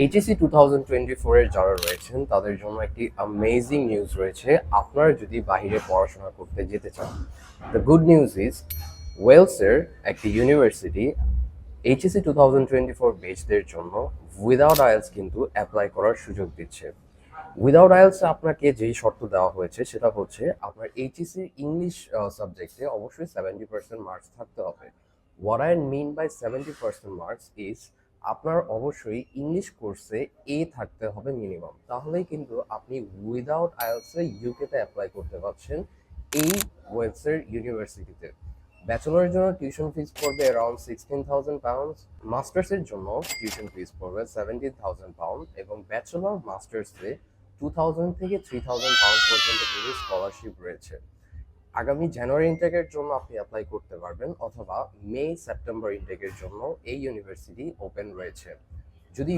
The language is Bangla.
এইচএসসি 2024 এর যারা রয়েছেন তাদের জন্য একটি অ্যামেজিং নিউজ রয়েছে। আপনারা যদি বাইরে পড়াশোনা করতে যেতে চান, দ্য গুড নিউজ ইজ ওয়েলসের একটি ইউনিভার্সিটি এইচএসসি 2024 বেচদের জন্য উইদাউট আইএলস কিন্তু অ্যাপ্লাই করার সুযোগ দিচ্ছে। উইদাউট আইএলস আপনাকে যেই শর্ত দেওয়া হয়েছে সেটা হচ্ছে আপনার এইচএসসি ইংলিশ সাবজেক্টে অবশ্যই 70% মার্কস থাকতে হবে। What I mean by 70% marks is আপনার অবশ্যই ইংলিশ কোর্সে এ থাকতে হবে মিনিমাম, তাহলেই কিন্তু আপনি উইদাউট আইএলসে ইউকেতে অ্যাপ্লাই করতে পারছেন এই ওয়েলসের ইউনিভার্সিটিতে। ব্যাচেলরের জন্য টিউশন ফিস পড়বে অ্যারাউন্ড £16,000, মাস্টার্সের জন্য টিউশন ফিস পড়বে £17,000 এবং ব্যাচেলর মাস্টার্সে 2000 থেকে £3,000 পর্যন্ত কিন্তু স্কলারশিপ রয়েছে। আগামী জানুয়ারি ইনটেকের জন্য আপনি অ্যাপ্লাই করতে পারবেন, অথবা মে সেপ্টেম্বর ইনটেকের জন্য এই ইউনিভার্সিটি ওপেন রয়েছে। যদি